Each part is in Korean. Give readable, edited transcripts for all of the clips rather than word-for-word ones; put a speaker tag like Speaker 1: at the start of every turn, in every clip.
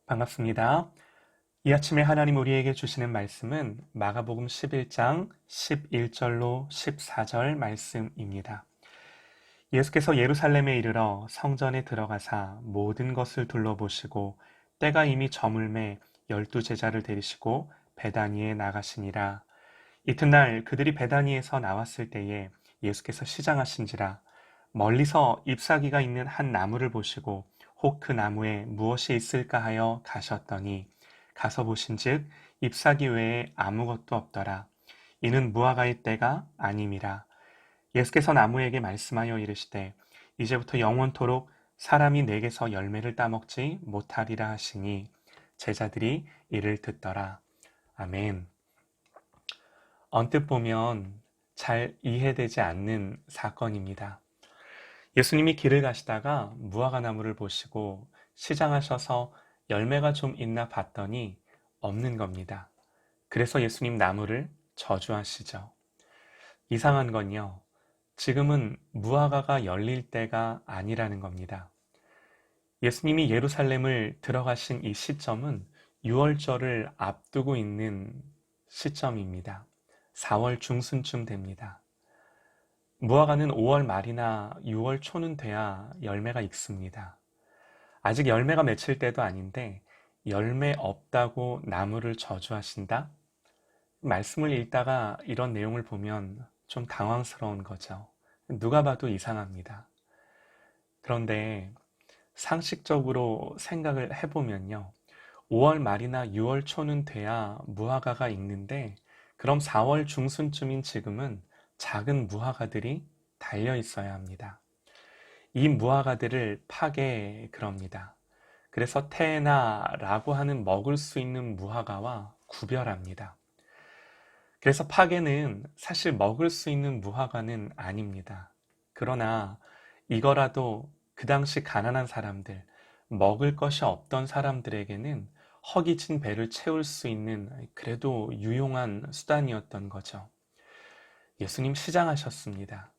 Speaker 1: 반갑습니다. 이 아침에 하나님 우리에게 주시는 말씀은 마가복음 11장 11절로 14절 말씀입니다. 예수께서 예루살렘에 이르러 성전에 들어가사 모든 것을 둘러보시고 때가 이미 저물매 12제자를 데리시고 베다니에 나가시니라. 이튿날 그들이 베다니에서 나왔을 때에 예수께서 시장하신지라. 멀리서 잎사귀가 있는 한 나무를 보시고 혹 그 나무에 무엇이 있을까 하여 가셨더니 가서 보신즉 잎사귀 외에 아무것도 없더라. 이는 무화과의 때가 아님이라. 예수께서 나무에게 말씀하여 이르시되 이제부터 영원토록 사람이 내게서 열매를 따먹지 못하리라 하시니 제자들이 이를 듣더라. 아멘. 언뜻 보면 잘 이해되지 않는 사건입니다. 예수님이 길을 가시다가 무화과 나무를 보시고 시장하셔서 열매가 좀 있나 봤더니 없는 겁니다. 그래서 예수님 나무를 저주하시죠. 이상한 건요. 지금은 무화과가 열릴 때가 아니라는 겁니다. 예수님이 예루살렘을 들어가신 이 시점은 6월절을 앞두고 있는 시점입니다. 4월 중순쯤 됩니다. 무화과는 5월 말이나 6월 초는 돼야 열매가 익습니다. 아직 열매가 맺힐 때도 아닌데 열매 없다고 나무를 저주하신다? 말씀을 읽다가 이런 내용을 보면 좀 당황스러운 거죠. 누가 봐도 이상합니다. 그런데 상식적으로 생각을 해보면요. 5월 말이나 6월 초는 돼야 무화과가 익는데 그럼 4월 중순쯤인 지금은 작은 무화과들이 달려 있어야 합니다. 이 무화과들을 파게 그럽니다. 그래서 테나라고 하는 먹을 수 있는 무화과와 구별합니다. 그래서 파게는 사실 먹을 수 있는 무화과는 아닙니다. 그러나 이거라도 그 당시 가난한 사람들, 먹을 것이 없던 사람들에게는 허기진 배를 채울 수 있는 그래도 유용한 수단이었던 거죠. 예수님 시장하셨습니다.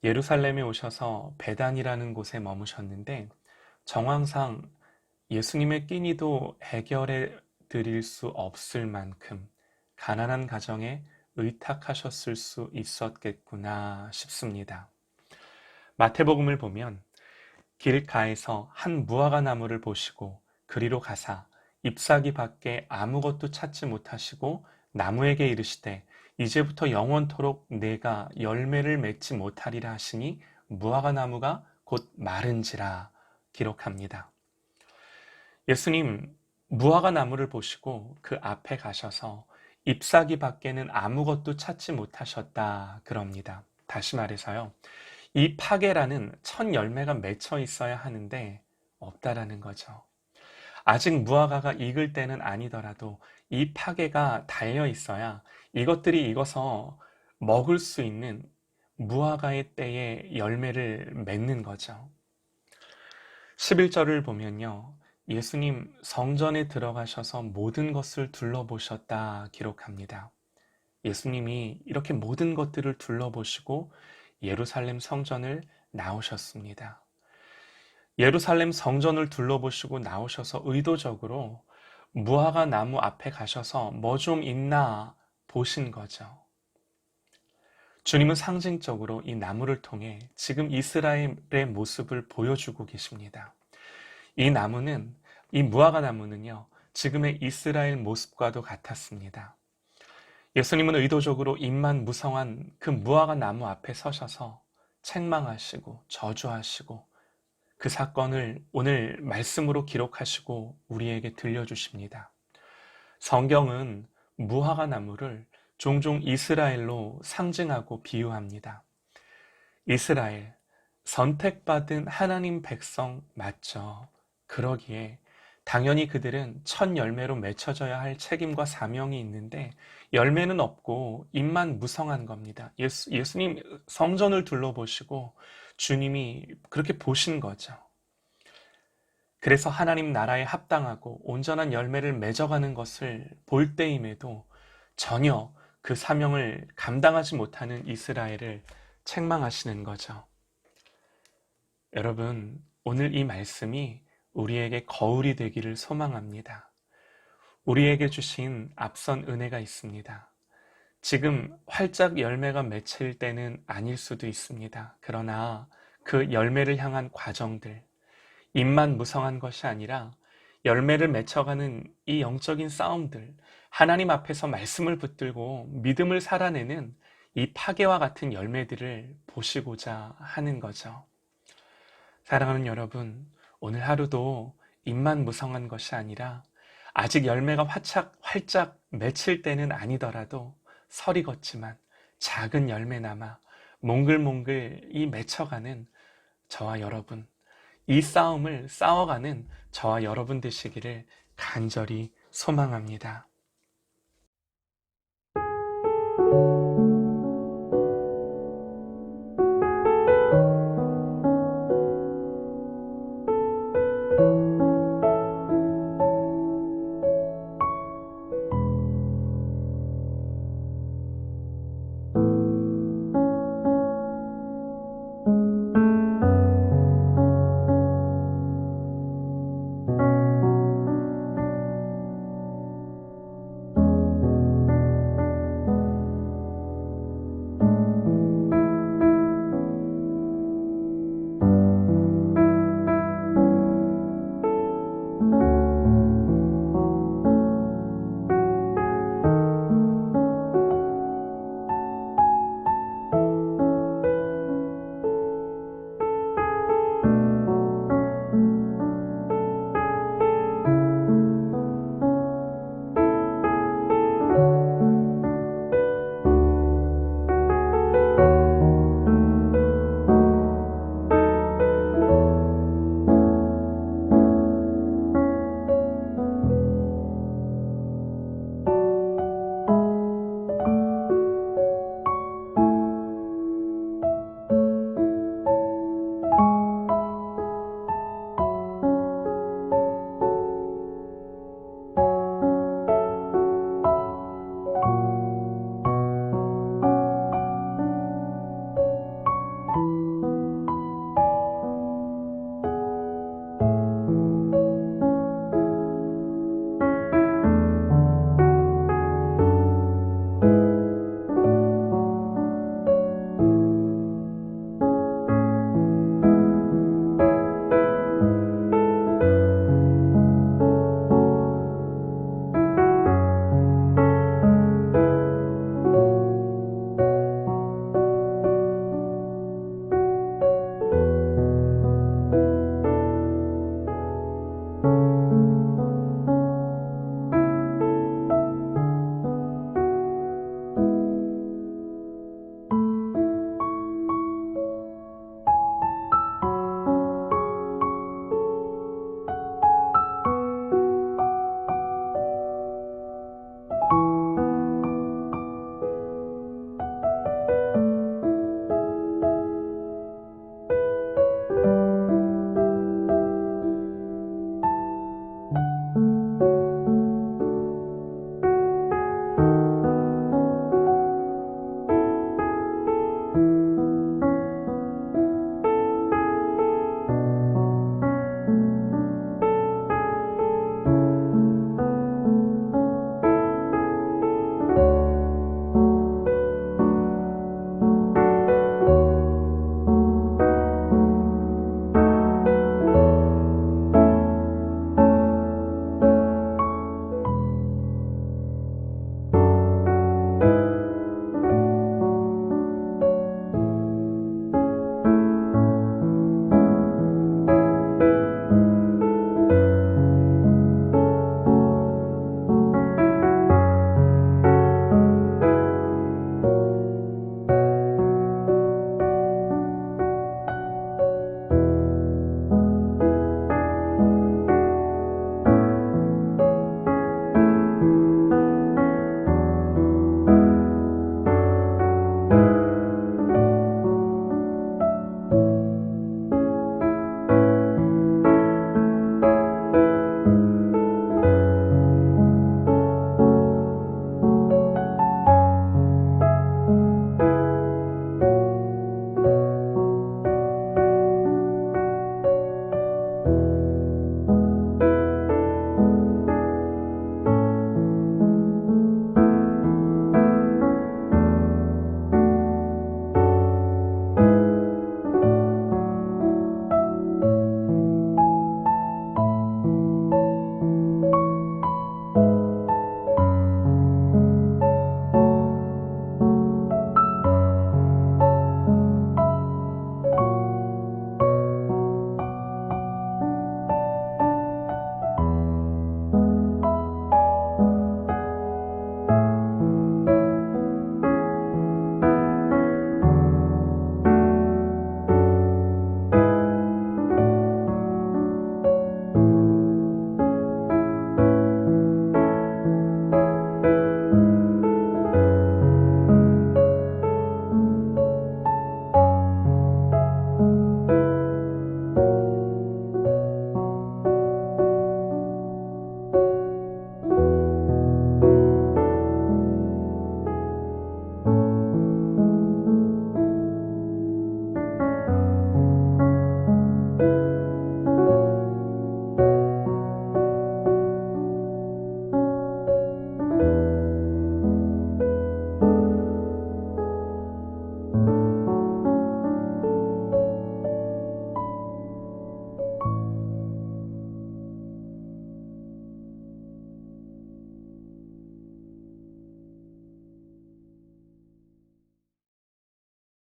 Speaker 1: 예루살렘에 오셔서 베단이라는 곳에 머무셨는데 정황상 예수님의 끼니도 해결해 드릴 수 없을 만큼 가난한 가정에 의탁하셨을 수 있었겠구나 싶습니다. 마태복음을 보면 길가에서 한 무화과 나무를 보시고 그리로 가사 잎사귀 밖에 아무것도 찾지 못하시고 나무에게 이르시되 이제부터 영원토록 내가 열매를 맺지 못하리라 하시니 무화과 나무가 곧 마른지라 기록합니다. 예수님 무화과 나무를 보시고 그 앞에 가셔서 잎사귀 밖에는 아무것도 찾지 못하셨다 그럽니다. 다시 말해서요. 이 파게라는 첫 열매가 맺혀 있어야 하는데 없다라는 거죠. 아직 무화과가 익을 때는 아니더라도 이 파게가 달려 있어야 이것들이 익어서 먹을 수 있는 무화과의 때에 열매를 맺는 거죠. 11절을 보면요. 예수님 성전에 들어가셔서 모든 것을 둘러보셨다 기록합니다. 예수님이 이렇게 모든 것들을 둘러보시고 예루살렘 성전을 나오셨습니다. 예루살렘 성전을 둘러보시고 나오셔서 의도적으로 무화과 나무 앞에 가셔서 뭐 좀 있나 보신 거죠. 주님은 상징적으로 이 나무를 통해 지금 이스라엘의 모습을 보여주고 계십니다. 이 나무는, 이 무화과 나무는요, 지금의 이스라엘 모습과도 같았습니다. 예수님은 의도적으로 입만 무성한 그 무화과 나무 앞에 서셔서 책망하시고 저주하시고 그 사건을 오늘 말씀으로 기록하시고 우리에게 들려주십니다. 성경은 무화과 나무를 종종 이스라엘로 상징하고 비유합니다. 이스라엘, 선택받은 하나님 백성 맞죠? 그러기에 당연히 그들은 첫 열매로 맺혀져야 할 책임과 사명이 있는데 열매는 없고 입만 무성한 겁니다. 예수님 성전을 둘러보시고 주님이 그렇게 보신 거죠. 그래서 하나님 나라에 합당하고 온전한 열매를 맺어가는 것을 볼 때임에도 전혀 그 사명을 감당하지 못하는 이스라엘을 책망하시는 거죠. 여러분, 오늘 이 말씀이 우리에게 거울이 되기를 소망합니다. 우리에게 주신 앞선 은혜가 있습니다. 지금 활짝 열매가 맺힐 때는 아닐 수도 있습니다. 그러나 그 열매를 향한 과정들, 입만 무성한 것이 아니라 열매를 맺혀가는 이 영적인 싸움들, 하나님 앞에서 말씀을 붙들고 믿음을 살아내는 이 파괴와 같은 열매들을 보시고자 하는 거죠. 사랑하는 여러분, 오늘 하루도 입만 무성한 것이 아니라 아직 열매가 활짝 맺힐 때는 아니더라도 설이 걷지만 작은 열매나마 몽글몽글 이 맺혀가는 저와 여러분, 이 싸움을 싸워가는 저와 여러분 되시기를 간절히 소망합니다.